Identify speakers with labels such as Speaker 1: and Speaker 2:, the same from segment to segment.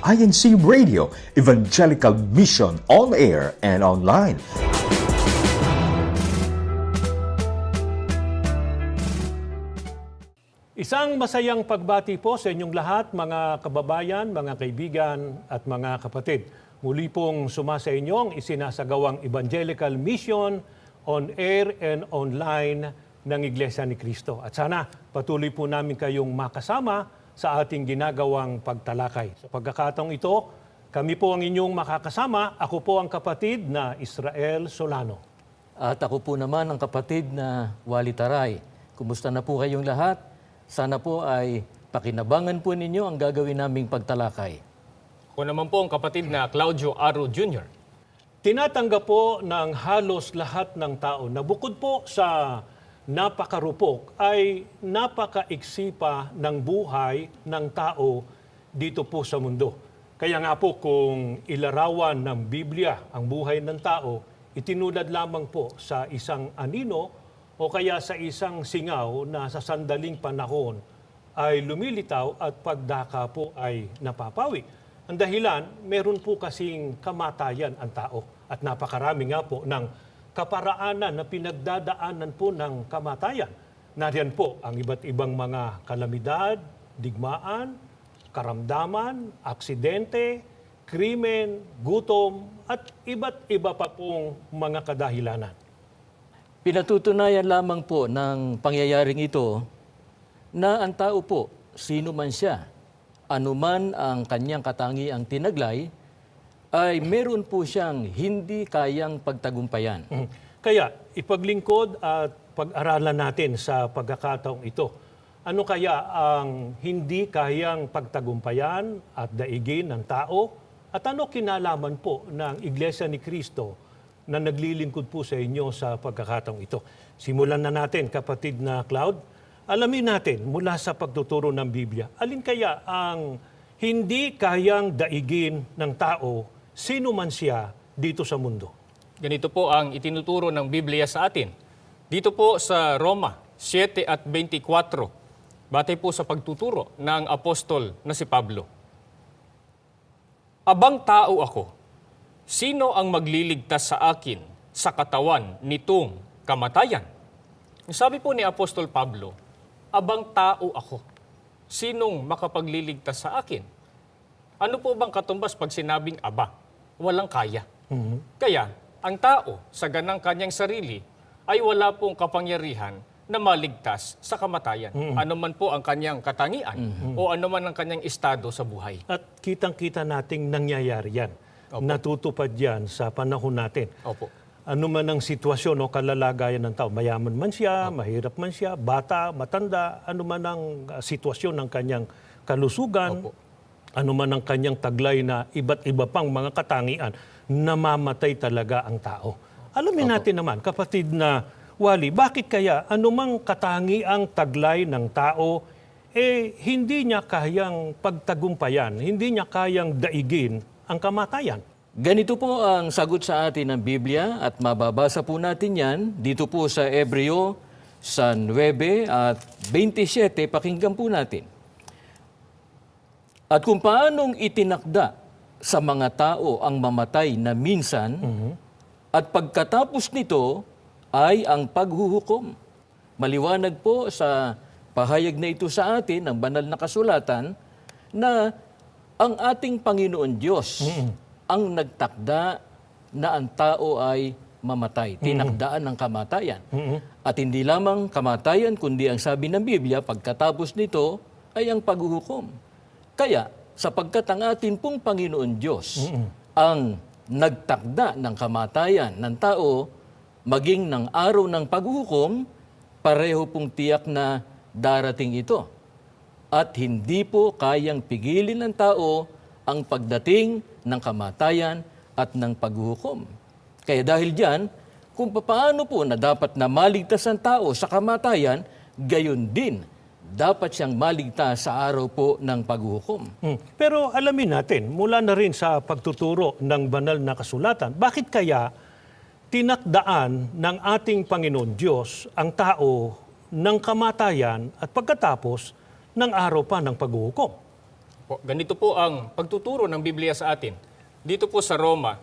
Speaker 1: INC Radio, Evangelical Mission on air and online.
Speaker 2: Isang masayang pagbati po sa inyong lahat, mga kababayan, mga kaibigan at mga kapatid. Muli pong sumasa inyong isinasagawang Evangelical Mission on air and online ng Iglesia ni Cristo. At sana patuloy po namin kayong makasama sa ating ginagawang pagtalakay. Sa pagkakataong ito, kami po ang inyong makakasama. Ako po ang kapatid na Israel Solano.
Speaker 3: At ako po naman ang kapatid na Wally Taray. Kumusta na po kayong lahat? Sana po ay pakinabangan po ninyo ang gagawin naming pagtalakay.
Speaker 4: Ako naman po ang kapatid na Claudio Aro Jr.
Speaker 2: Tinatanggap po ng halos lahat ng tao na bukod po sa napakarupok ay napakaiksi pa ng buhay ng tao dito po sa mundo. Kaya nga po kung ilarawan ng Biblia ang buhay ng tao, itinulad lamang po sa isang anino o kaya sa isang singaw na sa sandaling panahon ay lumilitaw at pagdaka po ay napapawi. Ang dahilan, meron po kasing kamatayan ang tao at napakarami nga po ng kaparaanan na pinagdadaanan po ng kamatayan. Nariyan po ang iba't ibang mga kalamidad, digmaan, karamdaman, aksidente, krimen, gutom, at iba't iba pa pong mga kadahilanan.
Speaker 3: Pinatutunayan lamang po ng pangyayaring ito na ang tao po, sino man siya, anuman ang kanyang katangiang tinaglay, ay meron po siyang hindi kayang pagtagumpayan.
Speaker 2: Kaya ipaglingkod at pag-aralan natin sa pagkakataong ito. Ano kaya ang hindi kayang pagtagumpayan at daigin ng tao? At ano kinalaman po ng Iglesia ni Cristo na naglilingkod po sa inyo sa pagkakataong ito? Simulan na natin, kapatid na Cloud. Alamin natin mula sa pagtuturo ng Biblia, alin kaya ang hindi kayang daigin ng tao, sino man siya dito sa mundo?
Speaker 4: Ganito po ang itinuturo ng Biblia sa atin. Dito po sa Roma 7:24, batay po sa pagtuturo ng apostol na si Pablo. Abang tao ako, sino ang magliligtas sa akin sa katawan nitong kamatayan? Sabi po ni Apostol Pablo, abang tao ako, sinong makapagliligtas sa akin? Ano po bang katumbas pag sinabing aba? Walang kaya. Kaya, ang tao sa ganang kanyang sarili ay wala pong kapangyarihan na maligtas sa kamatayan. Ano man po ang kanyang katangian o ano man ang kanyang estado sa buhay.
Speaker 2: At kitang-kita nating nangyayari yan.
Speaker 4: Opo.
Speaker 2: Natutupad yan sa panahon natin.
Speaker 4: Opo.
Speaker 2: Ano man ang sitwasyon o kalalagayan ng tao, mayaman man siya, mahirap man siya, bata, matanda, ano man ang sitwasyon ng kanyang kalusugan,
Speaker 4: Opo.
Speaker 2: ano man ang kanyang taglay na iba't iba pang mga katangian, namamatay talaga ang tao. Alamin natin naman, kapatid na Wally, bakit kaya anumang katangiang taglay ng tao, hindi niya kayang pagtagumpayan, hindi niya kayang daigin ang kamatayan?
Speaker 3: Ganito po ang sagot sa atin ng Biblia at mababasa po natin yan dito po sa Hebreo sa 9:27, pakinggan po natin. At kung paanong itinakda sa mga tao ang mamatay na minsan, at pagkatapos nito ay ang paghuhukom. Maliwanag po sa pahayag na ito sa atin ng banal na kasulatan na ang ating Panginoon Diyos ang nagtakda na ang tao ay mamatay. Tinakdaan ng kamatayan. At hindi lamang kamatayan, kundi ang sabi ng Biblia, pagkatapos nito ay ang paghuhukom. Kaya, sapagkat ang atin pong Panginoon Diyos ang nagtakda ng kamatayan ng tao, maging ng araw ng paghuhukom, pareho pong tiyak na darating ito. At hindi po kayang pigilin ng tao ang pagdating ng kamatayan at ng paghuhukom. Kaya dahil diyan, kung paano po na dapat na maligtas ang tao sa kamatayan, gayon din dapat siyang maligtas sa araw po ng paghuhukom.
Speaker 2: Pero alamin natin, mula na rin sa pagtuturo ng banal na kasulatan, bakit kaya tinakdaan ng ating Panginoon Diyos ang tao ng kamatayan at pagkatapos ng araw pa ng paghuhukom?
Speaker 4: Po, ganito po ang pagtuturo ng Biblia sa atin. Dito po sa Roma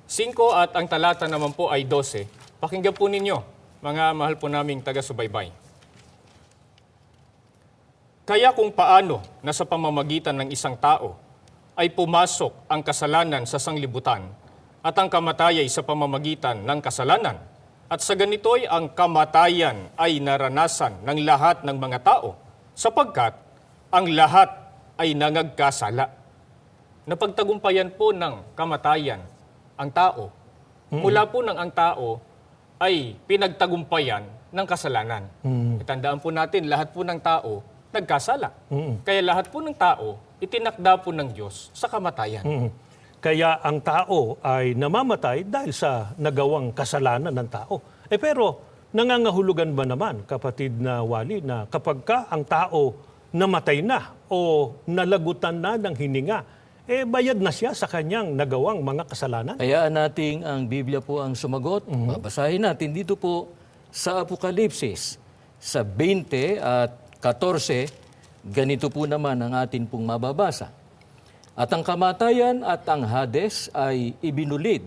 Speaker 4: 5 at ang talata naman po ay 12. Pakinggan po ninyo, mga mahal po naming taga-subaybay. Kaya kung paano na sa pamamagitan ng isang tao ay pumasok ang kasalanan sa sanglibutan at ang kamatay sa pamamagitan ng kasalanan, at sa ganito'y ang kamatayan ay naranasan ng lahat ng mga tao sapagkat ang lahat ay nangagkasala. Napagtagumpayan po ng kamatayan ang tao. Mula po ng ang tao ay pinagtagumpayan ng kasalanan. Tandaan po natin, lahat po ng tao nagkasala. Kaya lahat po ng tao itinakda po ng Diyos sa kamatayan.
Speaker 2: Kaya ang tao ay namamatay dahil sa nagawang kasalanan ng tao. Pero nangangahulugan ba naman, kapatid na Wally, na kapag ka ang tao namatay na o nalagutan na ng hininga, bayad na siya sa kanyang nagawang mga kasalanan?
Speaker 3: Hayaan nating ang Biblia po ang sumagot. Babasahin natin dito po sa Apokalipsis, sa 20 at 14, ganito po naman ang atin pong mababasa. At ang kamatayan at ang Hades ay ibinulid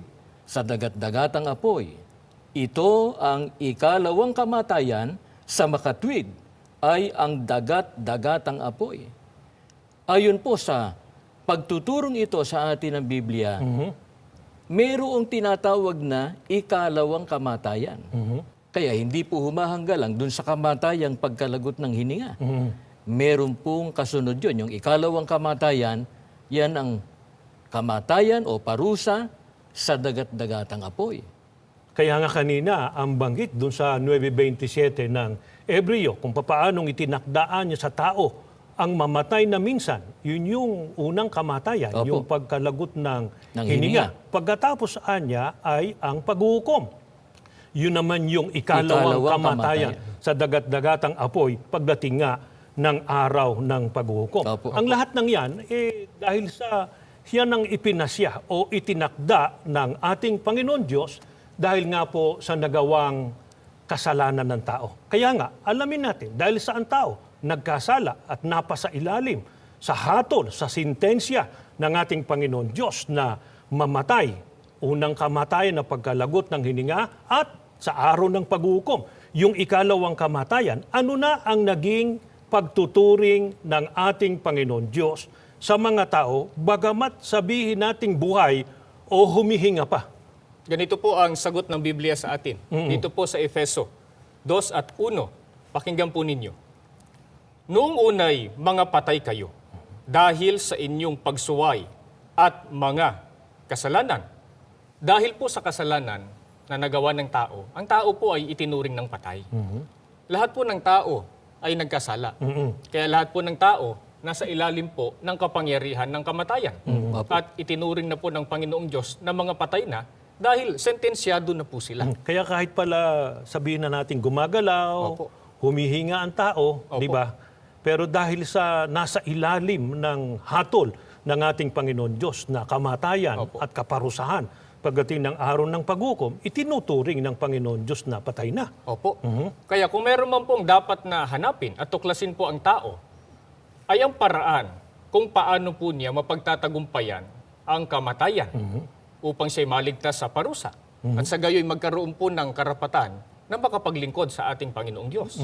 Speaker 3: sa dagat-dagatang apoy. Ito ang ikalawang kamatayan, sa makatwid ay ang dagat-dagatang apoy. Ayon po sa pagtuturong ito sa atin ng Biblia, mayroong tinatawag na ikalawang kamatayan. Kaya hindi po humahanggalang dun sa kamatayang pagkalagot ng hininga. Meron pong kasunod yun. Yung ikalawang kamatayan, yan ang kamatayan o parusa sa dagat-dagatang apoy.
Speaker 2: Kaya nga kanina, ang banggit dun sa 9:27 ng Hebreo, kung papaanong itinakdaan niya sa tao ang mamatay na minsan, yun yung unang kamatayan,
Speaker 3: Opo.
Speaker 2: yung pagkalagot ng
Speaker 3: hininga.
Speaker 2: Pagkatapos niya ay ang paghuhukom. Yun naman yung ikalawang kamatayan sa dagat-dagatang apoy pagdating nga ng araw ng paghuhukom.
Speaker 3: Opo.
Speaker 2: Ang lahat ng yan, dahil sa yan ang ipinasya o itinakda ng ating Panginoon Diyos dahil nga po sa nagawang kasalanan ng tao. Kaya nga, alamin natin, dahil sa ang tao nagkasala at napasa ilalim sa hatol, sa sintensya ng ating Panginoon Diyos na mamatay, unang kamatayan na pagkalagot ng hininga at sa araw ng paghuhukom. Yung ikalawang kamatayan, ano na ang naging pagtuturing ng ating Panginoon Diyos sa mga tao, bagamat sabihin nating buhay o humihinga pa?
Speaker 4: Ganito po ang sagot ng Biblia sa atin. Dito po sa Efeso 2 at 1, pakinggan po ninyo. Noong unay mga patay kayo dahil sa inyong pagsuway at mga kasalanan. Dahil po sa kasalanan na nagawa ng tao, ang tao po ay itinuring ng patay. Lahat po ng tao ay nagkasala. Kaya lahat po ng tao nasa ilalim po ng kapangyarihan ng kamatayan. At itinuring na po ng Panginoong Diyos na mga patay na dahil sentensyado na po sila.
Speaker 2: Kaya kahit pala sabihin na natin gumagalaw,
Speaker 4: Opo.
Speaker 2: humihinga ang tao,
Speaker 4: Opo.
Speaker 2: di ba? Pero dahil sa nasa ilalim ng hatol ng ating Panginoon Diyos na kamatayan
Speaker 4: Opo.
Speaker 2: at kaparusahan pagdating ng araw ng paghukom, itinuturing ng Panginoon Diyos na patay na.
Speaker 4: Opo. Kaya kung meron man pong dapat na hanapin at tuklasin po ang tao, ay ang paraan kung paano po niya mapagtatagumpayan ang kamatayan upang siya'y maligtas sa parusa. At sa gayo'y magkaroon po ng karapatan na makapaglingkod sa ating Panginoong Diyos.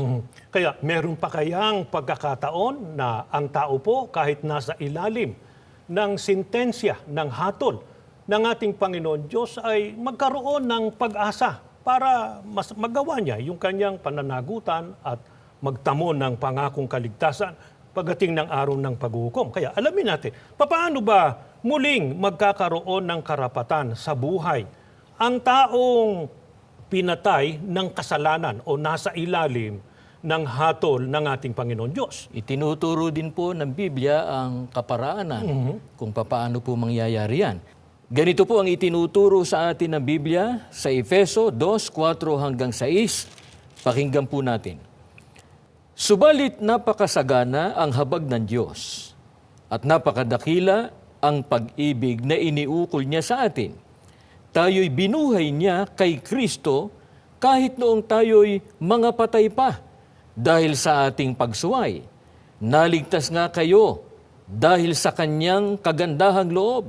Speaker 2: Kaya meron pa kayang pagkakataon na ang tao po kahit nasa ilalim ng sintensya, ng hatol ng ating Panginoon Diyos ay magkaroon ng pag-asa para mas magawa niya yung kanyang pananagutan at magtamo ng pangakong kaligtasan pagdating ng araw ng paghuhukom. Kaya alamin natin, paano ba muling magkakaroon ng karapatan sa buhay ang taong pinatay ng kasalanan o nasa ilalim ng hatol ng ating Panginoon Diyos?
Speaker 3: Itinuturo din po ng Biblia ang kaparaanan kung paano po mangyayari yan. Ganito po ang itinuturo sa atin ng Biblia sa Efeso 2:4 hanggang 6. Pakinggan po natin. Subalit napakasagana ang habag ng Diyos at napakadakila ang pag-ibig na iniukol niya sa atin. Tayo'y binuhay niya kay Kristo kahit noong tayo'y mga patay pa dahil sa ating pagsuway. Naligtas nga kayo dahil sa kanyang kagandahang loob,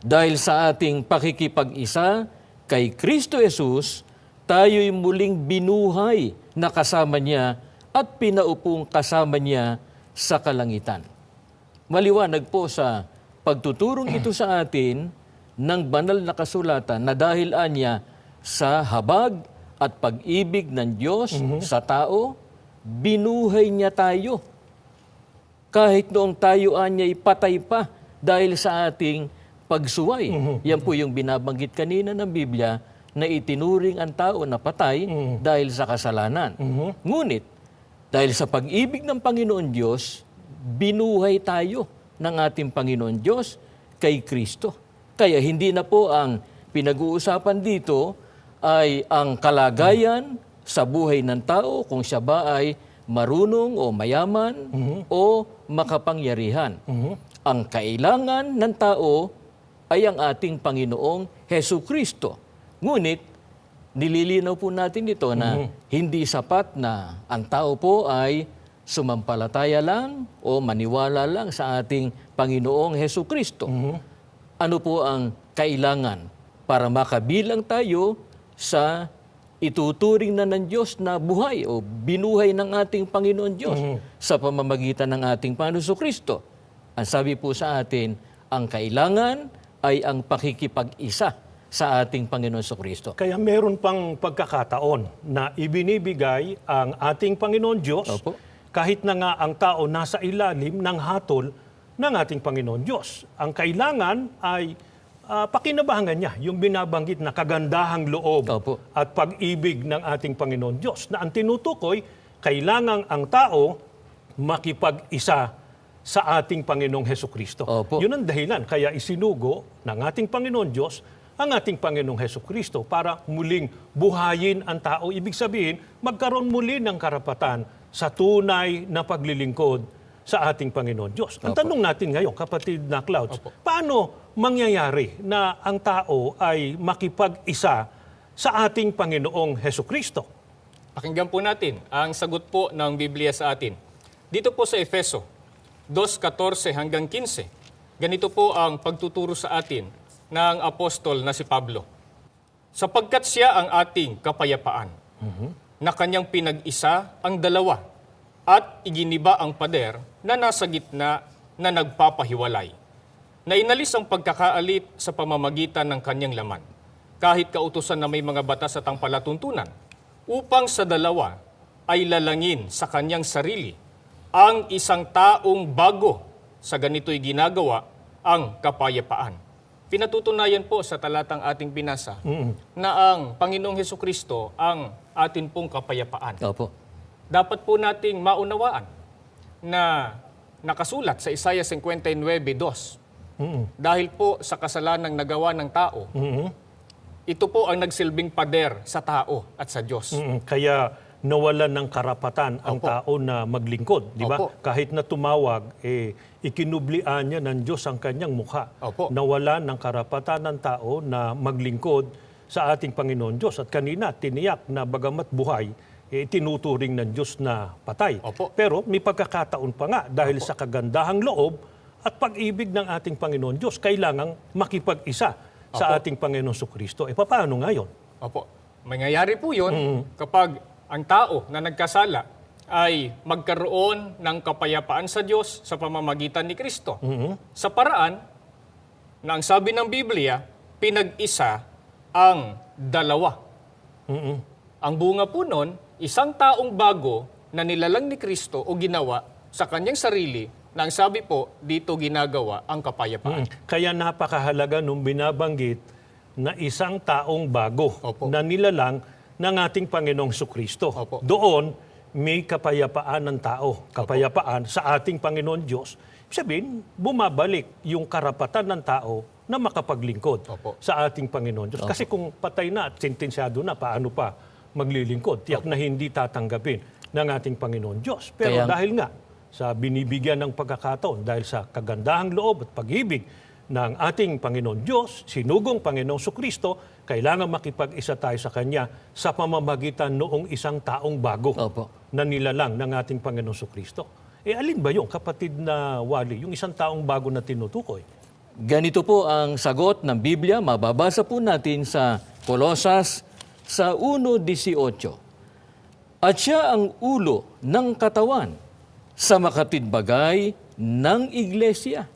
Speaker 3: dahil sa ating pakikipag-isa kay Kristo Jesus, tayo'y muling binuhay na kasama niya at pinaupong kasama niya sa kalangitan. Maliwanag po sa pagtuturong ito sa atin ng banal na kasulatan na dahil anya sa habag at pag-ibig ng Diyos sa tao, binuhay niya tayo. Kahit noong tayo anya'y patay pa dahil sa ating pagsuway. Yan po yung binabanggit kanina ng Biblia na itinuring ang tao na patay dahil sa kasalanan. Ngunit, dahil sa pag-ibig ng Panginoon Diyos, binuhay tayo ng ating Panginoon Diyos kay Kristo. Kaya hindi na po ang pinag-uusapan dito ay ang kalagayan sa buhay ng tao kung siya ba ay marunong o mayaman o makapangyarihan. Ang kailangan ng tao ay ang ating Panginoong Hesu Kristo. Ngunit, nililinaw po natin ito na hindi sapat na ang tao po ay sumampalataya lang o maniwala lang sa ating Panginoong Hesu Kristo. Ano po ang kailangan para makabilang tayo sa ituturing na ng Diyos na buhay o binuhay ng ating Panginoon Diyos sa pamamagitan ng ating Panginoon Kristo? Ang sabi po sa atin, ang kailangan ay ang pakikipag-isa sa ating Panginoon Kristo.
Speaker 2: Kaya meron pang pagkakataon na ibinibigay ang ating Panginoon Diyos
Speaker 3: Opo.
Speaker 2: kahit na nga ang tao nasa ilalim ng hatol ng ating Panginoon Diyos. Ang kailangan ay pakinabangan niya yung binabanggit na kagandahang loob
Speaker 3: Opo.
Speaker 2: at pag-ibig ng ating Panginoon Diyos. Na ang tinutukoy, kailangan ang tao makipag-isa sa ating Panginoong Hesukristo.
Speaker 3: Opo.
Speaker 2: Yun ang dahilan. Kaya isinugo ng ating Panginoon Diyos ang ating Panginoong Hesukristo para muling buhayin ang tao. Ibig sabihin, magkaroon muli ng karapatan sa tunay na paglilingkod sa ating Panginoon Diyos. Ang
Speaker 3: Opo.
Speaker 2: tanong natin ngayon, kapatid na Clouds, paano mangyayari na ang tao ay makipag-isa sa ating Panginoong Hesukristo?
Speaker 4: Pakinggan po natin ang sagot po ng Biblia sa atin. Dito po sa Efeso 2:14 hanggang 15, ganito po ang pagtuturo sa atin ng apostol na si Pablo. Sapagkat siya ang ating kapayapaan, na kanyang pinag-isa ang dalawa, at iginiba ang pader na nasa gitna na nagpapahiwalay, na inalis ang pagkakaalit sa pamamagitan ng kanyang laman, kahit kautusan na may mga batas at ang palatuntunan, upang sa dalawa ay lalangin sa kanyang sarili ang isang taong bago, sa ganito'y ginagawa ang kapayapaan. Pinatutunayan po sa talatang ating binasa na ang Panginoong Hesukristo ang atin pong kapayapaan.
Speaker 3: Opo.
Speaker 4: Dapat po nating maunawaan na nakasulat sa Isaiah 59:2. Dahil po sa kasalanang nagawa ng tao, ito po ang nagsilbing pader sa tao at sa Diyos.
Speaker 2: Kaya nawalan ng karapatan ang
Speaker 4: Opo.
Speaker 2: tao na maglingkod, di ba?
Speaker 4: Opo.
Speaker 2: Kahit na tumawag, ikinublian niya ng Diyos ang kanyang mukha.
Speaker 4: Opo.
Speaker 2: Nawalan ng karapatan ng tao na maglingkod sa ating Panginoon Diyos. At kanina, tiniyak na bagamat buhay, tinuturing ng Diyos na patay.
Speaker 4: Opo.
Speaker 2: Pero may pagkakataon pa nga dahil sa kagandahang loob at pag-ibig ng ating Panginoon Diyos, kailangang makipag-isa sa
Speaker 4: Opo.
Speaker 2: ating Panginoon Kristo. Paano ngayon?
Speaker 4: Opo. Mangyayari po yun kapag ang tao na nagkasala ay magkaroon ng kapayapaan sa Diyos sa pamamagitan ni Kristo. Sa paraan na ang sabi ng Biblia, pinag-isa ang dalawa. Ang bunga po nun, isang taong bago na nilalang ni Kristo o ginawa sa kanyang sarili na ang sabi po, dito ginagawa ang kapayapaan.
Speaker 2: Kaya napakahalaga nung binabanggit na isang taong bago
Speaker 4: Opo.
Speaker 2: na nilalang ng ating Panginoong Kristo.
Speaker 4: Opo.
Speaker 2: Doon may kapayapaan ng tao, kapayapaan sa ating Panginoon Diyos. Sabihin, bumabalik yung karapatan ng tao na makapaglingkod
Speaker 4: Opo.
Speaker 2: sa ating Panginoon Diyos. Kasi kung patay na at sentensyado na, paano pa maglilingkod? Tiyak na hindi tatanggapin ng ating Panginoon Diyos. Pero
Speaker 3: Kaya-
Speaker 2: dahil nga sa binibigyan ng pagkakataon, dahil sa kagandahang loob at pag-ibig ng ating Panginoon Diyos, sinugong Panginoong Kristo, kailangan makipag-isa tayo sa Kanya sa pamamagitan noong isang taong bago
Speaker 3: Opo.
Speaker 2: na nilalang ng ating Panginoong Kristo. Alin ba yung kapatid na Wally, yung isang taong bago na tinutukoy?
Speaker 3: Ganito po ang sagot ng Biblia. Mababasa po natin sa Kolosas sa 1:18. At siya ang ulo ng katawan sa makatwidbagay ng iglesia.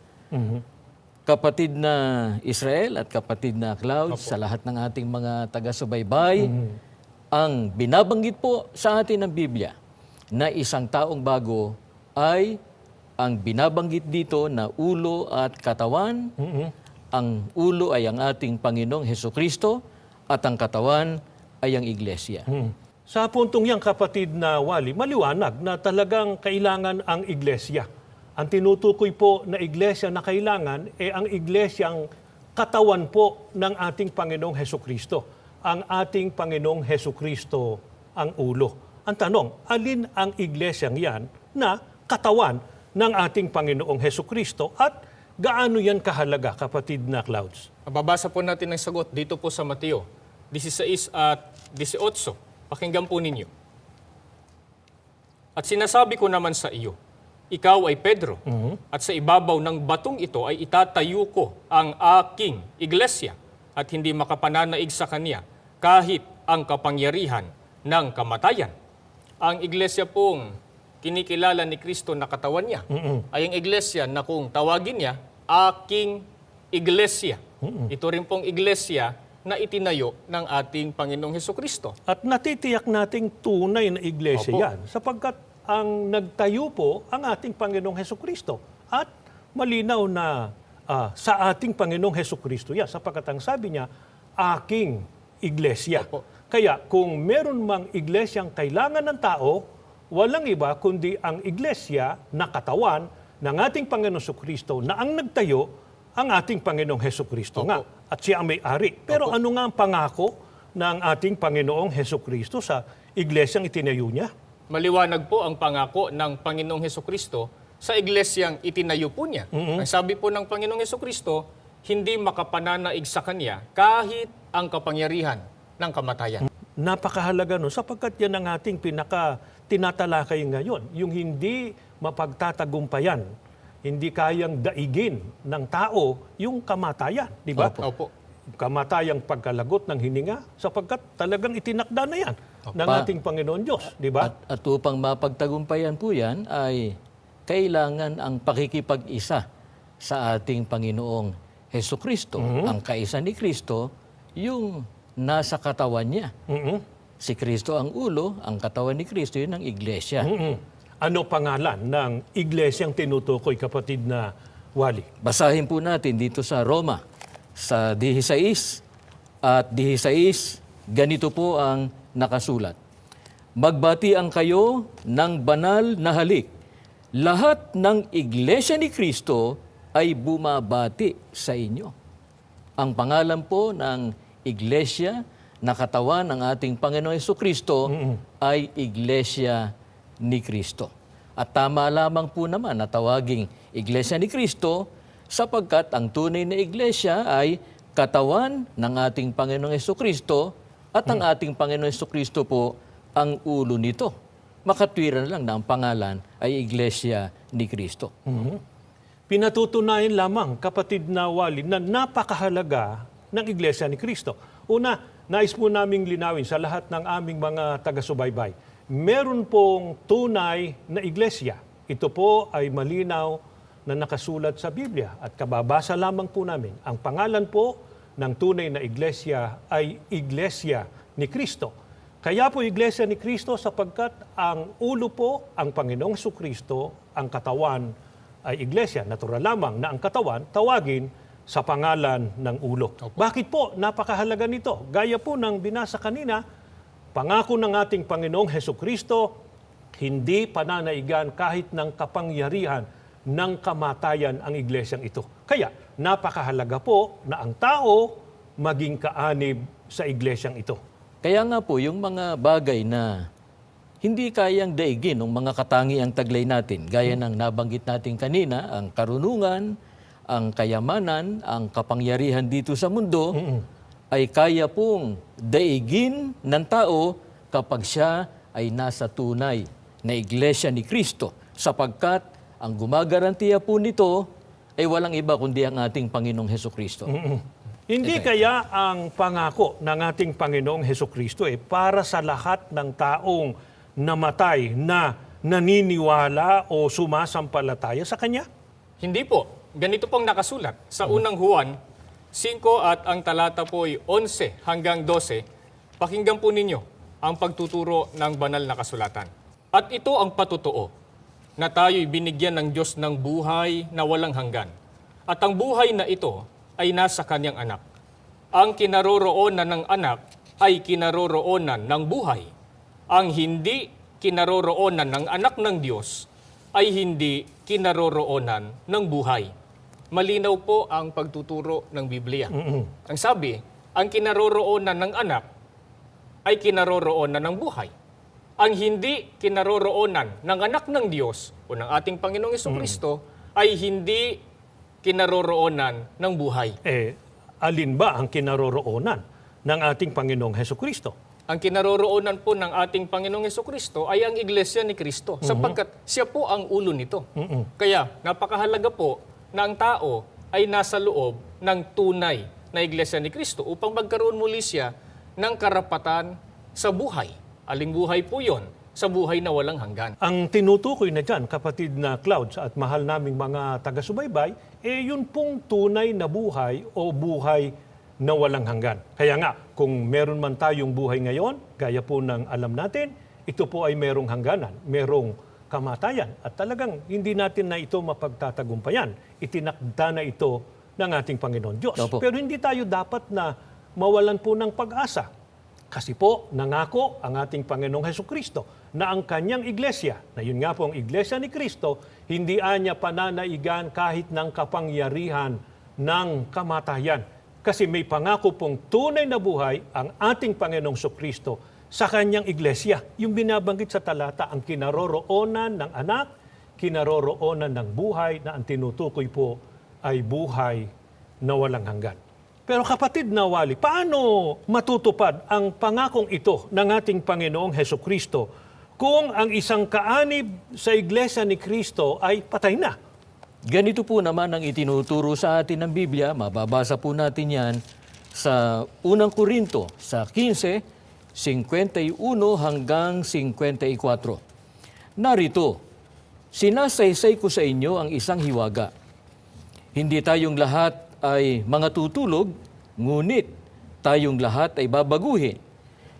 Speaker 3: Kapatid na Israel at kapatid na Clouds, sa lahat ng ating mga taga-subaybay, ang binabanggit po sa atin ng Biblia na isang taong bago ay ang binabanggit dito na ulo at katawan. Ang ulo ay ang ating Panginoong Hesukristo at ang katawan ay ang iglesia.
Speaker 2: Sa puntong yan, kapatid na Wally, maliwanag na talagang kailangan ang iglesia. Ang tinutukoy po na iglesia na kailangan ang iglesyang katawan po ng ating Panginoong Hesukristo. Ang ating Panginoong Hesukristo ang ulo. Ang tanong, alin ang iglesyang yan na katawan ng ating Panginoong Hesukristo at gaano yan kahalaga, kapatid na Clouds?
Speaker 4: Babasa po natin ang sagot dito po sa Mateo 16 at 18. Pakinggan po ninyo. At sinasabi ko naman sa iyo, ikaw ay Pedro, at sa ibabaw ng batong ito ay itatayo ko ang aking iglesia at hindi makapananaig sa kanya kahit ang kapangyarihan ng kamatayan. Ang iglesia pong kinikilala ni Kristo na katawan niya ay ang iglesia na kung tawagin niya, aking iglesia. Ito rin pong iglesia na itinayo ng ating Panginoong Hesukristo.
Speaker 2: At natitiyak nating tunay na iglesia
Speaker 4: Opo.
Speaker 2: yan sapagkat ang nagtayo po ang ating Panginoong Hesukristo. At malinaw na sa ating Panginoong Hesukristo yan sapagkat ang sabi niya, aking iglesia.
Speaker 4: Opo.
Speaker 2: Kaya kung meron mang iglesyang kailangan ng tao, walang iba kundi ang iglesia na katawan ng ating Panginoong Hesukristo na ang nagtayo ang ating Panginoong Hesukristo
Speaker 4: Opo.
Speaker 2: nga. At siya ang may-ari. Pero
Speaker 4: Opo.
Speaker 2: ano nga ang pangako ng ating Panginoong Hesukristo sa iglesyang itinayo niya?
Speaker 4: Maliwanag po ang pangako ng Panginoong Hesukristo sa iglesyang itinayo po niya. Ang sabi po ng Panginoong Hesukristo, hindi makapananaig sa Kanya kahit ang kapangyarihan ng kamatayan.
Speaker 2: Napakahalaga nun sapagkat yan ang ating tinatalakay ngayon. Yung hindi mapagtatagumpayan, hindi kayang daigin ng tao yung kamatayan. Di ba?
Speaker 4: Opo.
Speaker 2: Kamatayang pagkalagot ng hininga sapagkat talagang itinakda na yan ng
Speaker 3: Pa-
Speaker 2: ating Panginoon Diyos. Di ba?
Speaker 3: At upang mapagtagumpayan po yan ay kailangan ang pakikipag-isa sa ating Panginoong Hesukristo. Ang kaisa ni Kristo, yung nasa katawan niya. Si Kristo ang ulo, ang katawan ni Kristo yun ang iglesia.
Speaker 2: Ano pangalan ng iglesyang tinutukoy, kapatid na Wally?
Speaker 3: Basahin po natin dito sa Roma, sa 16 at 16, ganito po ang nakasulat. Magbatian kayo ng banal na halik. Lahat ng iglesia ni Kristo ay bumabati sa inyo. Ang pangalan po ng iglesia na katawan ng ating Panginoon Hesukristo ay Iglesia ni Kristo. At tama lamang po naman na tawaging Iglesia ni Kristo sapagkat ang tunay na iglesia ay katawan ng ating Panginoong Hesukristo at ang ating Panginoong Hesukristo po ang ulo nito. Makatwiran lang na ang pangalan ay Iglesia ni Kristo.
Speaker 2: Pinatutunayan lamang, kapatid na Wally, na napakahalaga ng Iglesia ni Kristo. Una, nais po naming linawin sa lahat ng aming mga taga-subaybay. Meron pong tunay na iglesia. Ito po ay malinaw na nakasulat sa Biblia at kababasa lamang po namin. Ang pangalan po ng tunay na iglesia ay Iglesia ni Kristo. Kaya po Iglesia ni Kristo sapagkat ang ulo po, ang Panginoong Hesukristo, ang katawan ay iglesia. Natural lamang na ang katawan tawagin sa pangalan ng ulo. Bakit po? Napakahalaga nito. Gaya po ng binasa kanina, pangako ng ating Panginoong Hesukristo, hindi pananaigan kahit ng kapangyarihan ng kamatayan ang iglesyang ito. Kaya napakahalaga po na ang tao maging kaanib sa iglesyang ito.
Speaker 3: Kaya nga po, yung mga bagay na hindi kayang daigin ng mga katangiang taglay natin, gaya ng nabanggit natin kanina, ang karunungan, ang kayamanan, ang kapangyarihan dito sa mundo, ay kaya pong daigin ng tao kapag siya ay nasa tunay na iglesia ni Kristo. sapagkat ang gumagarantiya po nito ay walang iba kundi ang ating Panginoong Hesukristo.
Speaker 2: Hindi kaya ang pangako ng ating Panginoong Hesukristo para sa lahat ng taong namatay na naniniwala o sumasampalataya sa Kanya?
Speaker 4: Hindi po. Ganito pong nakasulat sa unang Juan 5 at ang talata po ay 11 hanggang 12. Pakinggan po ninyo ang pagtuturo ng banal na kasulatan. At ito ang patotoo, na tayo'y binigyan ng Diyos ng buhay na walang hanggan. At ang buhay na ito ay nasa Kanyang anak. Ang kinaroroonan ng anak ay kinaroroonan ng buhay. Ang hindi kinaroroonan ng anak ng Diyos ay hindi kinaroroonan ng buhay. Malinaw po ang pagtuturo ng Biblia. Ang sabi, ang kinaroroonan ng anak ay kinaroroonan ng buhay. Ang hindi kinaroroonan ng anak ng Diyos o ng ating Panginoong Hesukristo ay hindi kinaroroonan ng buhay.
Speaker 2: Alin ba ang kinaroroonan ng ating Panginoong Hesukristo?
Speaker 4: Ang kinaroroonan po ng ating Panginoong Hesukristo ay ang Iglesia ni Kristo sapagkat siya po ang ulo nito. Kaya napakahalaga po na ang tao ay nasa loob ng tunay na Iglesia ni Kristo upang magkaroon muli siya ng karapatan sa buhay. Aling buhay po yon? Sa buhay na walang hanggan.
Speaker 2: Ang tinutukoy na dyan, kapatid na Clouds at mahal naming mga taga-subaybay, yun pong tunay na buhay o buhay na walang hanggan. Kaya nga, kung meron man tayong buhay ngayon, gaya po ng alam natin, ito po ay merong hangganan, merong kamatayan. At talagang hindi natin na ito mapagtatagumpayan. Itinakda na ito ng ating Panginoon Diyos.
Speaker 3: Opo.
Speaker 2: Pero hindi tayo dapat na mawalan po ng pag-asa. Kasi po, nangako ang ating Panginoong Hesukristo na ang kanyang iglesia, na yun nga po ang iglesia ni Kristo, hindi anya pananaigan kahit ng kapangyarihan ng kamatayan. Kasi may pangako pong tunay na buhay ang ating Panginoong Hesukristo sa kanyang iglesia. Yung binabanggit sa talata, ang kinaroroonan ng anak, kinaroroonan ng buhay na ang tinutukoy po ay buhay na walang hanggan. Pero kapatid na Wally, paano matutupad ang pangakong ito ng ating Panginoong Hesukristo kung ang isang kaanib sa Iglesia ni Kristo ay patay na?
Speaker 3: Ganito po naman ang itinuturo sa atin ng Biblia. Mababasa po natin yan sa unang Korinto, sa 15, 51 hanggang 54. Narito, sinasaysay ko sa inyo ang isang hiwaga. Hindi tayong lahat ay mga tutulog, ngunit tayong lahat ay babaguhin.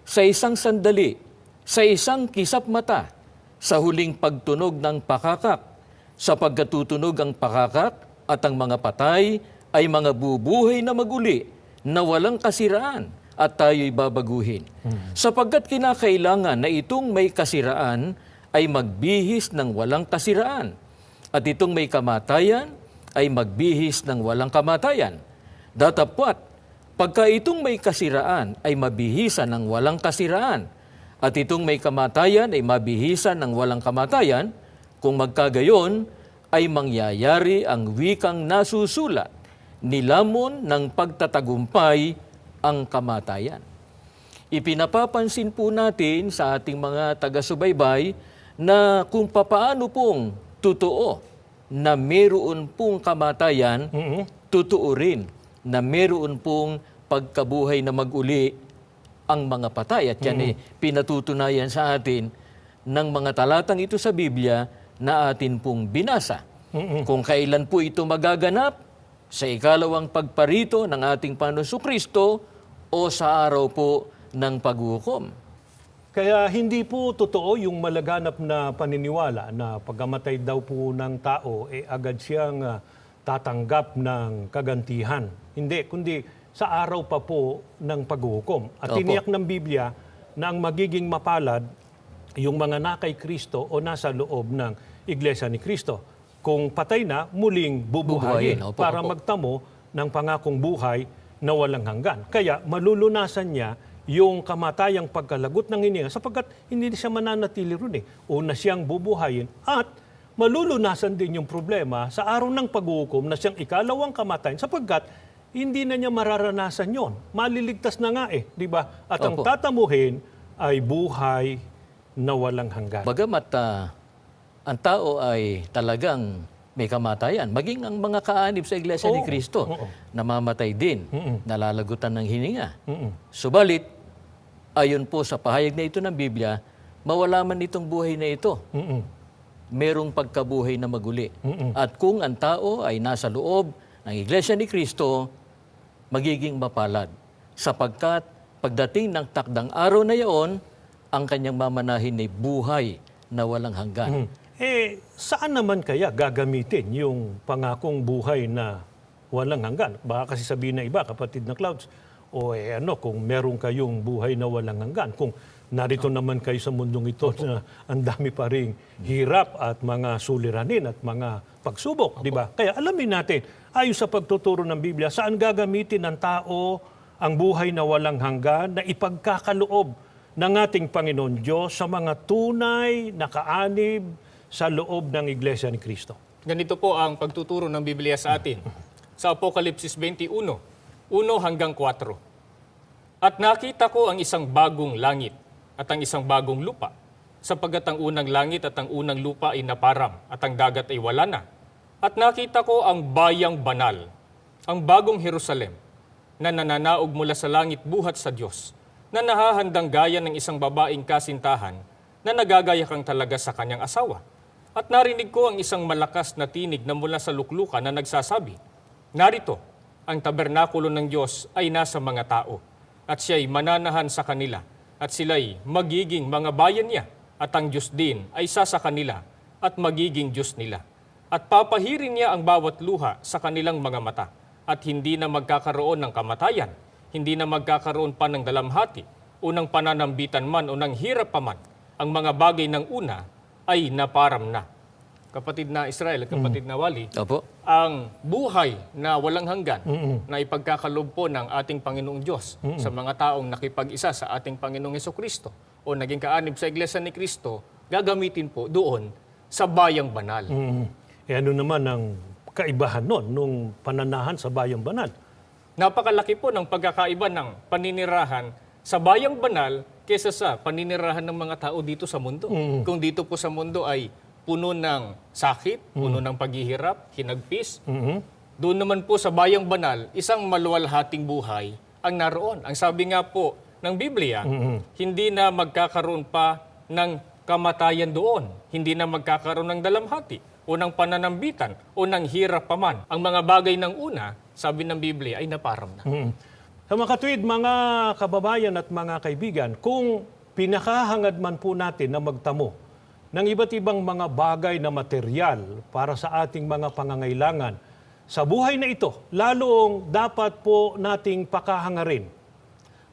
Speaker 3: Sa isang sandali, sa isang kisap mata, sa huling pagtunog ng pakakak, sa pagkatutunog ang pakakak at ang mga patay ay mga bubuhay na maguli na walang kasiraan at tayo'y babaguhin. Sapagkat kinakailangan na itong may kasiraan ay magbihis ng walang kasiraan at itong may kamatayan ay magbihis ng walang kamatayan. Datapwat, pagka itong may kasiraan ay mabihisan ng walang kasiraan, at itong may kamatayan ay mabihisan ng walang kamatayan, kung magkagayon ay mangyayari ang wikang nasusulat, nilamon ng pagtatagumpay ang kamatayan. Ipinapapansin po natin sa ating mga taga-subaybay na kung papaano pong totoo na meron pong kamatayan, totoo rin na meron pong pagkabuhay na mag-uli ang mga patay. At yan pinatutunayan sa atin ng mga talatang ito sa Biblia na atin pong binasa. Kung kailan po ito magaganap, sa ikalawang pagparito ng ating Panginoong Jesucristo o sa araw po ng paghukom.
Speaker 2: Kaya hindi po totoo yung malaganap na paniniwala na pagkamatay daw po ng tao, agad siyang tatanggap ng kagantihan. Hindi, kundi sa araw pa po ng paghukom. At tiniyak ng Biblia na ang magiging mapalad yung mga nakay Kristo o nasa loob ng Iglesia ni Kristo. Kung patay na, muling bubuhayin para magtamo ng pangakong buhay na walang hanggan. Kaya malulunasan niya yung kamatayang pagkalagot ng hininga sapagkat hindi siya mananatili ron Una siyang bubuhayin at malulunasan din yung problema sa araw ng paghukom na siyang ikalawang kamatayan sapagkat hindi na niya mararanasan yon. Maliligtas na nga di ba? At ang tatamuhin ay buhay na walang hanggan.
Speaker 3: Bagamat ang tao ay talagang may kamatayan. Maging ang mga kaanib sa Iglesia ni Cristo, namamatay din, nalalagutan ng hininga. Subalit, ayon po sa pahayag na ito ng Biblia, mawala man itong buhay na ito. Merong pagkabuhay na maguli. At kung ang tao ay nasa loob ng Iglesia ni Cristo, magiging mapalad. Sapagkat pagdating ng takdang araw na yaon, ang kanyang mamanahin ay buhay na walang hanggan.
Speaker 2: Saan naman kaya gagamitin yung pangakong buhay na walang hanggan? Baka kasi sabihin na iba, kapatid na Clouds, kung meron kayong buhay na walang hanggan, kung narito naman kayo sa mundong ito na ang dami pa ring hirap at mga suliranin at mga pagsubok, di ba? Kaya alamin natin, ayon sa pagtuturo ng Biblia, saan gagamitin ng tao ang buhay na walang hanggan na ipagkakaloob ng ating Panginoon Diyos sa mga tunay na kaanib sa loob ng Iglesia ni Cristo.
Speaker 4: Ganito po ang pagtuturo ng Biblia sa atin. Sa Apokalipsis 21, 1 hanggang 4. At nakita ko ang isang bagong langit at ang isang bagong lupa, sapagkat ang unang langit at ang unang lupa ay naparam at ang dagat ay wala na. At nakita ko ang bayang banal, ang bagong Jerusalem, na nananaog mula sa langit buhat sa Diyos, na nahahandang gaya ng isang babaeng kasintahan na nagagayakang talaga sa kanyang asawa. At narinig ko ang isang malakas na tinig na mula sa luklukan na nagsasabi, narito, ang tabernakulo ng Diyos ay nasa mga tao, at siya'y mananahan sa kanila, at sila'y magiging mga bayan niya, at ang Diyos din ay sa kanila, at magiging Diyos nila. At papahirin niya ang bawat luha sa kanilang mga mata, at hindi na magkakaroon ng kamatayan, hindi na magkakaroon pa ng dalamhati, o ng pananambitan man o ng hirap pa man. Ang mga bagay ng una ay naparam na. Kapatid na Israel at kapatid na Wally,
Speaker 3: Opo.
Speaker 4: ang buhay na walang hanggan na ipagkakaloob po ng ating Panginoong Diyos sa mga taong nakipag-isa sa ating Panginoong Hesukristo o naging kaanib sa Iglesia ni Cristo, gagamitin po doon sa bayang banal.
Speaker 2: Ano naman ang kaibahan nun, nung pananahan sa bayang banal?
Speaker 4: Napakalaki po ng pagkakaiba ng paninirahan sa bayang banal kaysa sa paninirahan ng mga tao dito sa mundo. Kung dito po sa mundo ay puno ng sakit, puno ng paghihirap, hinagpis, doon naman po sa bayang banal, isang maluwalhating buhay ang naroon. Ang sabi nga po ng Biblia, hindi na magkakaroon pa ng kamatayan doon, hindi na magkakaroon ng dalamhati, o ng pananambitan, o ng hirap pa man. Ang mga bagay ng una, sabi ng Biblia, ay naparam na.
Speaker 2: Sa mga katuwid, mga kababayan at mga kaibigan, kung pinakahangad man po natin na magtamo ng iba't ibang mga bagay na material para sa ating mga pangangailangan sa buhay na ito, lalong dapat po nating pakahangarin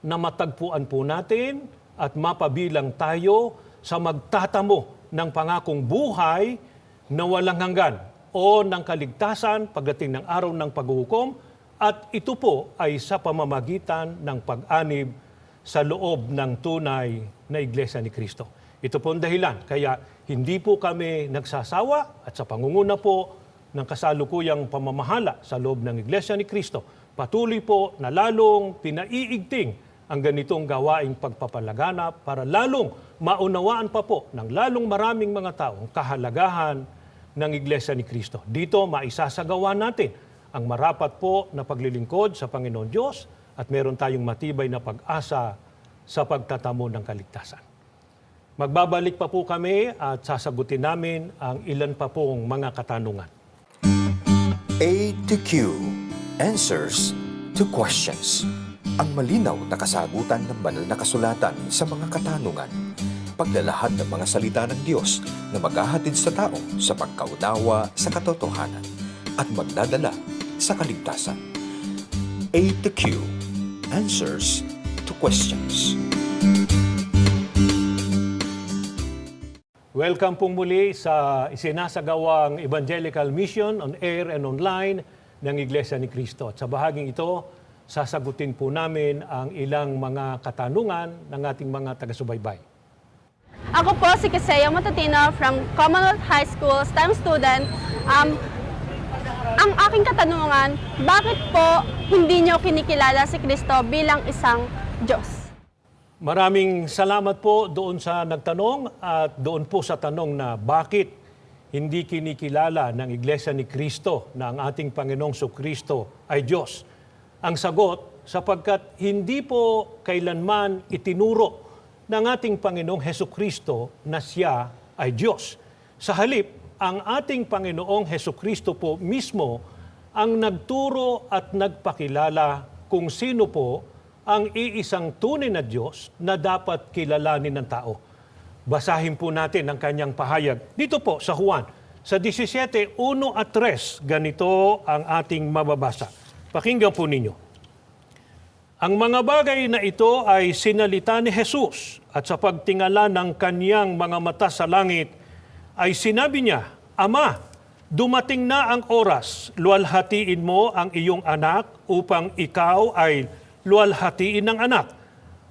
Speaker 2: na matagpuan po natin at mapabilang tayo sa magtatamo ng pangakong buhay na walang hanggan o ng kaligtasan pagdating ng araw ng paghuhukom, at ito po ay sa pamamagitan ng pag-anib sa loob ng tunay na Iglesia ni Cristo. Ito po ang dahilan, kaya hindi po kami nagsasawa at sa pangunguna po ng kasalukuyang pamamahala sa loob ng Iglesia ni Cristo, patuloy po na lalong pinaiigting ang ganitong gawaing pagpapalaganap para lalong maunawaan pa po ng lalong maraming mga tao ang kahalagahan ng Iglesia ni Cristo. Dito maisasagawa natin ang marapat po na paglilingkod sa Panginoon Diyos at meron tayong matibay na pag-asa sa pagtatamo ng kaligtasan. Magbabalik pa po kami at sasagutin namin ang ilan pa pong mga katanungan.
Speaker 1: A to Q. Answers to questions. Ang malinaw na kasagutan ng banal na kasulatan sa mga katanungan. Paglalahad ng mga salita ng Diyos na maghahatid sa tao sa pagkaunawa sa katotohanan at magdadala sa kaligtasan. A to Q. Answers to questions.
Speaker 2: Welcome pong muli sa isinasagawang Evangelical Mission on Air and Online ng Iglesia ni Cristo. At sa bahaging ito, sasagutin po namin ang ilang mga katanungan ng ating mga taga-subaybay.
Speaker 5: Ako po si Kesea Matatino from Commonwealth High School, STEM student. Ang aking katanungan, bakit po hindi nyo kinikilala si Kristo bilang isang Diyos?
Speaker 2: Maraming salamat po doon sa nagtanong at doon po sa tanong na bakit hindi kinikilala ng Iglesia ni Cristo na ang ating Panginoong Kristo ay Diyos? Ang sagot, sapagkat hindi po kailanman itinuro ng ating Panginoong Kristo na siya ay Diyos. Sa halip, ang ating Panginoong Kristo po mismo ang nagturo at nagpakilala kung sino po ang iisang tunay na Diyos na dapat kilalanin ng tao. Basahin po natin ang kanyang pahayag. Dito po sa Juan, sa 17:1 at 3, ganito ang ating mababasa. Pakinggan po ninyo. Ang mga bagay na ito ay sinalita ni Jesus at sa pagtingala ng kanyang mga mata sa langit ay sinabi niya, Ama, dumating na ang oras, luwalhatiin mo ang iyong anak upang ikaw ay luwalhatiin ng anak.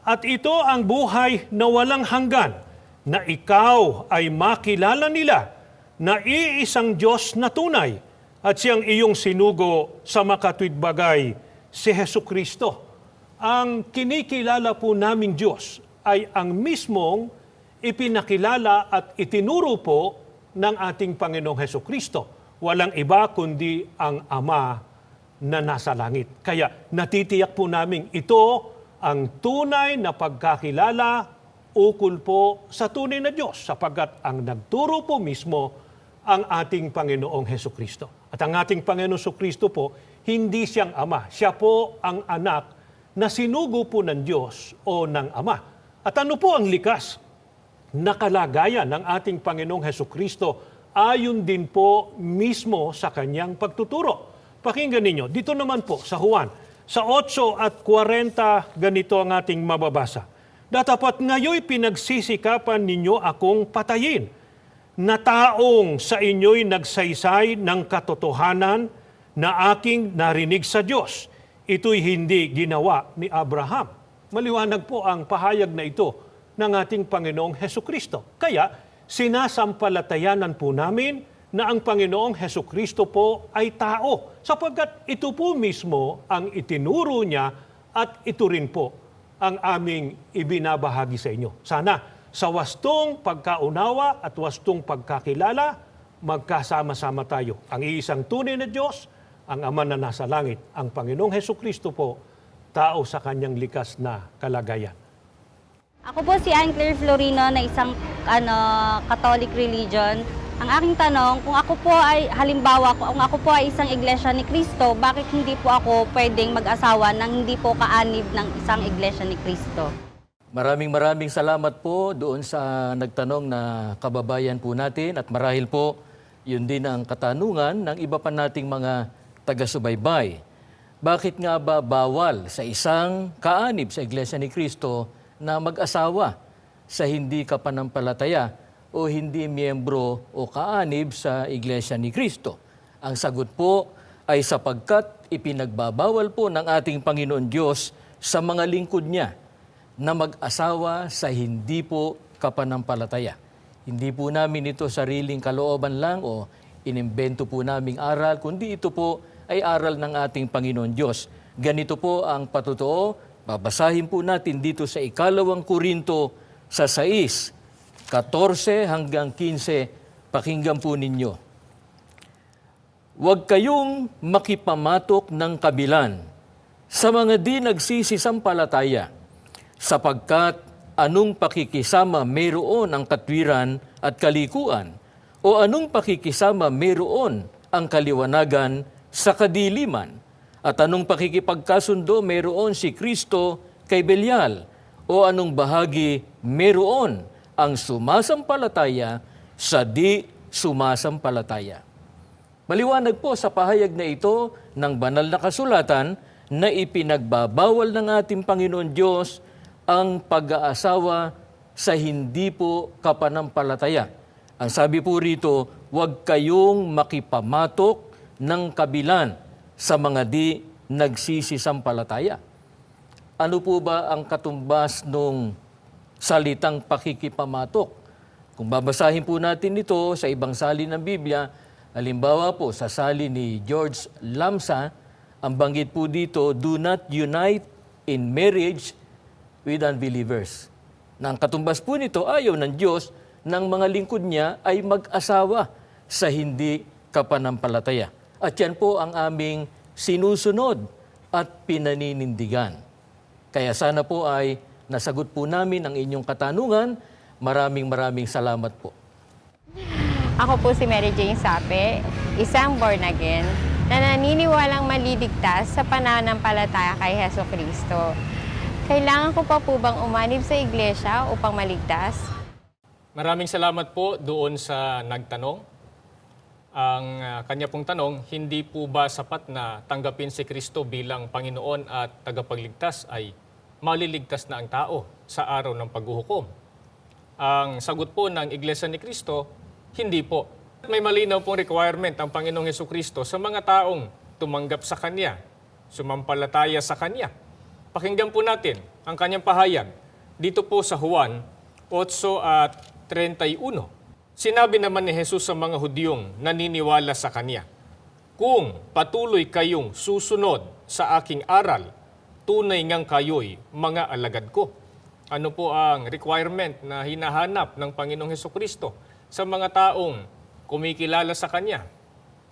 Speaker 2: At ito ang buhay na walang hanggan, na ikaw ay makilala nila na iisang Diyos na tunay at siyang iyong sinugo sa makatwidbagay, si Jesucristo. Ang kinikilala po naming Diyos ay ang mismong ipinakilala at itinuro po ng ating Panginoong Jesucristo. Walang iba kundi ang Ama na nasa langit. Kaya natitiyak po namin ito ang tunay na pagkakilala ukol po sa tunay na Diyos sapagkat ang nagturo po mismo ang ating Panginoong Jesucristo. At ang ating Panginoong Jesucristo po, hindi siyang Ama. Siya po ang anak na sinugo po ng Diyos o ng Ama. At ano po ang likas na kalagayan ng ating Panginoong Jesucristo ayon din po mismo sa kanyang pagtuturo? Pakinggan ninyo, dito naman po sa Juan, sa 8:40, ganito ang ating mababasa. Datapat ngayoy pinagsisikapan ninyo akong patayin, na taong sa inyo'y nagsaysay ng katotohanan na aking narinig sa Diyos. Ito'y hindi ginawa ni Abraham. Maliwanag po ang pahayag na ito ng ating Panginoong Jesucristo. Kaya sinasampalatayanan po namin na ang Panginoong Jesucristo po ay tao, sapagkat ito po mismo ang itinuro niya at ito rin po ang aming ibinabahagi sa inyo. Sana sa wastong pagkaunawa at wastong pagkakilala, magkasama-sama tayo. Ang iisang tunay na Diyos, ang Ama na nasa langit, ang Panginoong Jesucristo po, tao sa kanyang likas na kalagayan.
Speaker 6: Ako po si Ann Claire Florino na isang Catholic religion. Ang aking tanong, kung ako po ay, halimbawa, kung ako po ay isang Iglesia ni Cristo, bakit hindi po ako pwedeng mag-asawa nang hindi po kaanib ng isang Iglesia ni Cristo?
Speaker 3: Maraming salamat po doon sa nagtanong na kababayan po natin at marahil po yun din ang katanungan ng iba pa nating mga taga-subaybay. Bakit nga ba bawal sa isang kaanib sa Iglesia ni Cristo na mag-asawa sa hindi kapanampalataya o hindi miyembro o kaanib sa Iglesia ni Cristo? Ang sagot po ay sapagkat ipinagbabawal po ng ating Panginoon Diyos sa mga lingkod niya na mag-asawa sa hindi po kapanampalataya. Hindi po namin ito sariling kalooban lang o inimbento po naming aral, kundi ito po ay aral ng ating Panginoon Diyos. Ganito po ang patotoo. Babasahin po natin dito sa 2 Korinto sa 6, 14 hanggang 15, pakinggan po ninyo. Huwag kayong makipamatok ng kabilan sa mga di nagsisisampalataya, sapagkat anong pakikisama mayroon ang katwiran at kalikuan, o anong pakikisama mayroon ang kaliwanagan sa kadiliman, at anong pakikipagkasundo mayroon si Kristo kay Belial, o anong bahagi mayroon ang sumasampalataya sa di sumasampalataya. Maliwanag po sa pahayag na ito ng banal na kasulatan na ipinagbabawal ng ating Panginoon Diyos ang pag-aasawa sa hindi po kapanampalataya. Ang sabi po rito, huwag kayong makipamatok ng kabilan sa mga di nagsisisampalataya. Ano po ba ang katumbas nung salitang pakikipamatok? Kung babasahin po natin ito sa ibang salin ng Biblia, halimbawa po sa salin ni George Lamsa, ang banggit po dito, do not unite in marriage with unbelievers. Na ang katumbas po nito, ayaw ng Diyos ng mga lingkod niya ay mag-asawa sa hindi kapanampalataya. At yan po ang aming sinusunod at pinaninindigan. Kaya sana po ay nasagot po namin ang inyong katanungan. Maraming salamat po.
Speaker 7: Ako po si Mary Jane Sape, isang born again na naniniwalang maliligtas sa pananampalataya kay Heso Kristo. Kailangan ko pa po bang umanib sa iglesia upang maligtas?
Speaker 4: Maraming salamat po doon sa nagtanong. Ang kanya pong tanong, hindi po ba sapat na tanggapin si Kristo bilang Panginoon at tagapagligtas ay maliligtas na ang tao sa araw ng paghuhukom? Ang sagot po ng Iglesia ni Kristo, hindi po. May malinaw pong requirement ang Panginoong Hesukristo sa mga taong tumanggap sa Kanya, sumampalataya sa Kanya. Pakinggan po natin ang kanyang pahayag dito po sa Juan 8:31. Sinabi naman ni Jesus sa mga Hudyong naniniwala sa Kanya, "Kung patuloy kayong susunod sa aking aral, tunay ngang kayo'y mga alagad ko." Ano po ang requirement na hinahanap ng Panginoong Hesukristo sa mga taong kumikilala sa Kanya,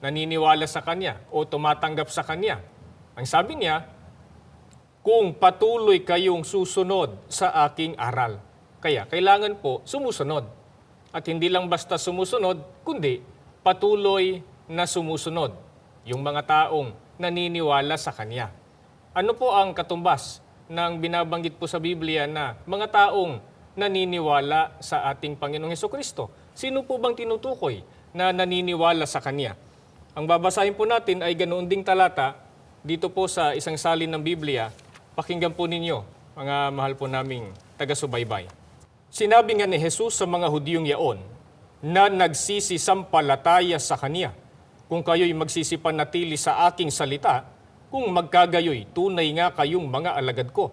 Speaker 4: naniniwala sa Kanya o tumatanggap sa Kanya? Ang sabi niya, kung patuloy kayong susunod sa aking aral. Kaya kailangan po sumusunod. At hindi lang basta sumusunod, kundi patuloy na sumusunod yung mga taong naniniwala sa Kanya. Ano po ang katumbas ng binabanggit po sa Biblia na mga taong naniniwala sa ating Panginoong Hesukristo? Sino po bang tinutukoy na naniniwala sa Kanya? Ang babasahin po natin ay ganoon ding talata dito po sa isang salin ng Biblia. Pakinggan po ninyo, mga mahal po naming taga-subaybay. Sinabi nga ni Jesus sa mga Hudyong yaon na nagsisisampalataya sa Kanya, "Kung kayo'y magsisipanatili sa aking salita, kung magkagayoy, tunay nga kayong mga alagad ko."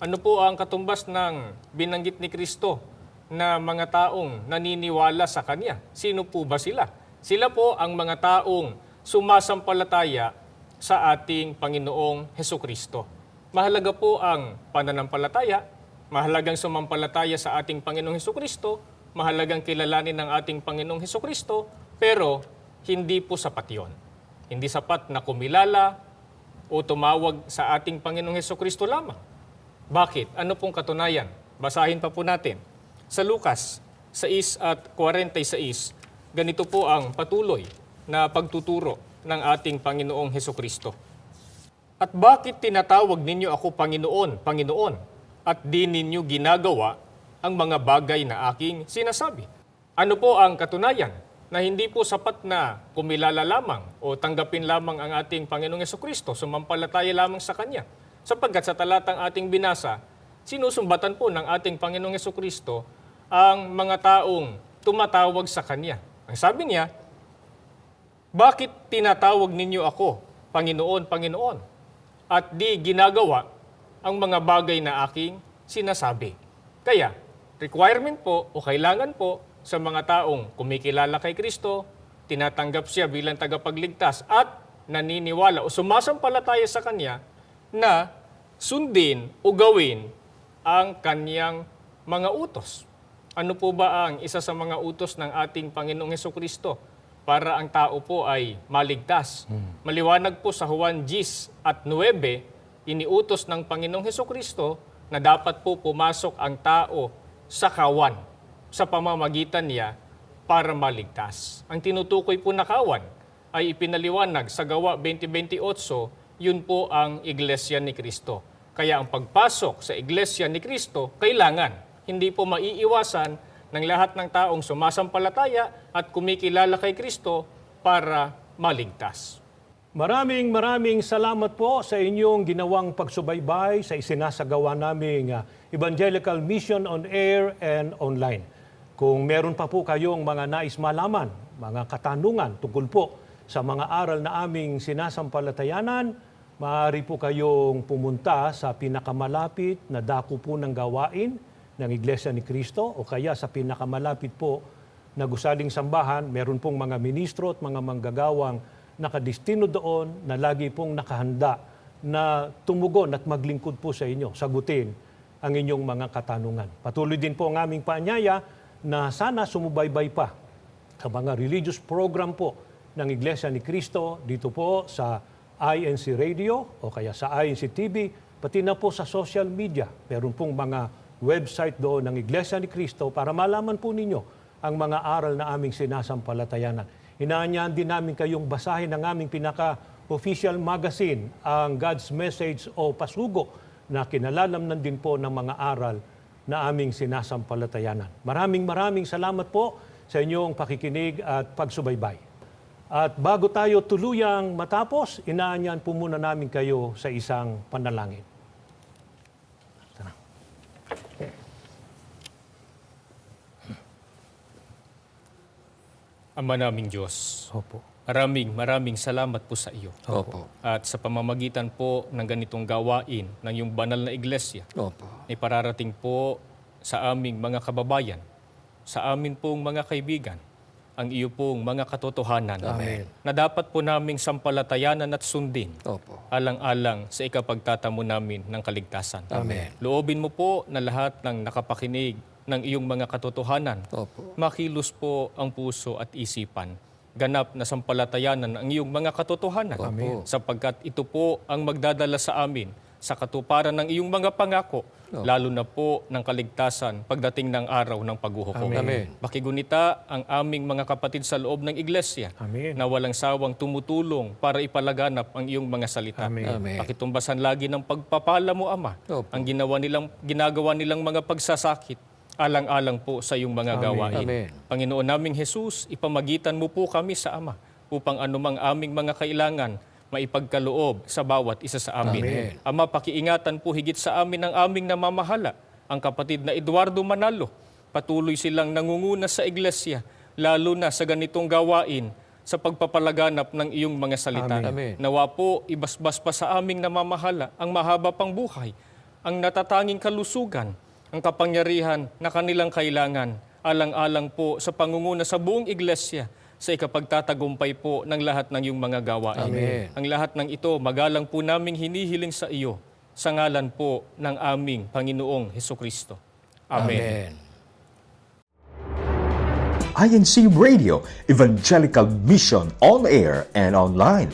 Speaker 4: Ano po ang katumbas ng binanggit ni Kristo na mga taong naniniwala sa Kanya? Sino po ba sila? Sila po ang mga taong sumasampalataya sa ating Panginoong Hesukristo. Mahalaga po ang pananampalataya, mahalagang sumampalataya sa ating Panginoong Hesukristo, mahalagang kilalanin ng ating Panginoong Hesukristo, pero hindi po sapat yun. Hindi sapat na kumilala o tumawag sa ating Panginoong Hesukristo lamang. Bakit? Ano pong katunayan? Basahin pa po natin. Sa Lucas 6:46, ganito po ang patuloy na pagtuturo ng ating Panginoong Hesukristo. "At bakit tinatawag ninyo ako Panginoon, Panginoon, at di ninyo ginagawa ang mga bagay na aking sinasabi?" Ano po ang katunayan na hindi po sapat na kumilala lamang o tanggapin lamang ang ating Panginoong Hesukristo, sumampalataya lamang sa Kanya? Sapagkat sa talatang ating binasa, sinusumbatan po ng ating Panginoong Hesukristo ang mga taong tumatawag sa Kanya. Ang sabi niya, "Bakit tinatawag ninyo ako, Panginoon, Panginoon, at di ginagawa ang mga bagay na aking sinasabi?" Kaya, requirement po o kailangan po sa mga taong kumikilala kay Kristo, tinatanggap siya bilang tagapagligtas at naniniwala o sumasampalataya sa Kanya na sundin o gawin ang Kanyang mga utos. Ano po ba ang isa sa mga utos ng ating Panginoong Hesukristo para ang tao po ay maligtas? Maliwanag po sa Juan 10:9, iniutos ng Panginoong Hesukristo na dapat po pumasok ang tao sa kawan sa pamamagitan niya para maligtas. Ang tinutukoy po na kawan ay ipinaliwanag sa Gawa 20:28, yun po ang Iglesia ni Kristo. Kaya ang pagpasok sa Iglesia ni Kristo, kailangan, hindi po maiiwasan ng lahat ng taong sumasampalataya at kumikilala kay Kristo para maligtas.
Speaker 2: Maraming salamat po sa inyong ginawang pagsubaybay sa isinasagawa naming Evangelical Mission on Air and Online. Kung meron pa po kayong mga nais malaman, mga katanungan tungkol po sa mga aral na aming sinasampalatayanan, maaari po kayong pumunta sa pinakamalapit na dako po ng gawain ng Iglesia ni Cristo o kaya sa pinakamalapit po na gusaling sambahan, meron pong mga ministro at mga manggagawang nakadistino doon na lagi pong nakahanda na tumugon at maglingkod po sa inyo, sagutin ang inyong mga katanungan. Patuloy din po ang aming paanyaya na sana sumubaybay pa sa mga religious program po ng Iglesia ni Cristo dito po sa INC Radio o kaya sa INC TV, pati na po sa social media. Meron pong mga website doon ng Iglesia ni Cristo para malaman po ninyo ang mga aral na aming sinasampalatayanan. Inaanyahan din namin kayong basahin ang aming pinaka-official magazine, ang God's Message o Pasugo, na kinalalamnan din po ng mga aral na aming sinasampalatayanan. Maraming salamat po sa inyong pakikinig at pagsubaybay. At bago tayo tuluyang matapos, inaanyahan po muna namin kayo sa isang panalangin. Tara.
Speaker 4: Ama naming Diyos,
Speaker 2: Opo.
Speaker 4: maraming salamat po sa iyo.
Speaker 3: Opo.
Speaker 4: At sa pamamagitan po ng ganitong gawain ng iyong banal na iglesia,
Speaker 3: Opo.
Speaker 4: ay pararating po sa aming mga kababayan, sa amin pong mga kaibigan, ang iyo pong mga katotohanan
Speaker 3: Amen.
Speaker 4: na dapat po naming sampalatayanan at sundin
Speaker 3: Opo.
Speaker 4: alang-alang sa ikapagtatamo namin ng kaligtasan.
Speaker 3: Amen.
Speaker 4: Loobin mo po na lahat ng nakapakinig ng iyong mga katotohanan,
Speaker 3: Opo.
Speaker 4: makilos po ang puso at isipan, ganap na sampalatayanan ang iyong mga katotohanan.
Speaker 3: Amen.
Speaker 4: Sapagkat ito po ang magdadala sa amin sa katuparan ng iyong mga pangako, lalo na po ng kaligtasan pagdating ng araw ng paghuhukom.
Speaker 3: Amen.
Speaker 4: Pakigunita ang aming mga kapatid sa loob ng iglesia
Speaker 2: Amen.
Speaker 4: na walang sawang tumutulong para ipalaganap ang iyong mga salita.
Speaker 2: Amen.
Speaker 3: Amen.
Speaker 4: Pakitumbasan lagi ng pagpapala mo, Ama,
Speaker 3: Opo.
Speaker 4: ang ginagawa nilang mga pagsasakit, alang-alang po sa iyong mga gawain.
Speaker 3: Amen.
Speaker 4: Panginoon naming Jesus, ipamagitan mo po kami sa Ama upang anumang aming mga kailangan maipagkaloob sa bawat isa sa amin.
Speaker 3: Amen.
Speaker 4: Ama, pakiingatan po higit sa amin ang aming namamahala, ang kapatid na Eduardo Manalo. Patuloy silang nangunguna sa iglesia, lalo na sa ganitong gawain sa pagpapalaganap ng iyong mga salita.
Speaker 3: Amen.
Speaker 4: Nawa po, ibasbas pa sa aming namamahala ang mahaba pang buhay, ang natatanging kalusugan, ang kapangyarihan na kanilang kailangan, alang-alang po sa pangunguna sa buong iglesia, sa ikapagtatagumpay po ng lahat ng iyong mga gawain.
Speaker 3: Amen.
Speaker 4: Ang lahat ng ito, magalang po naming hinihiling sa iyo, sa ngalan po ng aming Panginoong Hesukristo. Amen.
Speaker 1: INC Radio, Evangelical Mission on air and online.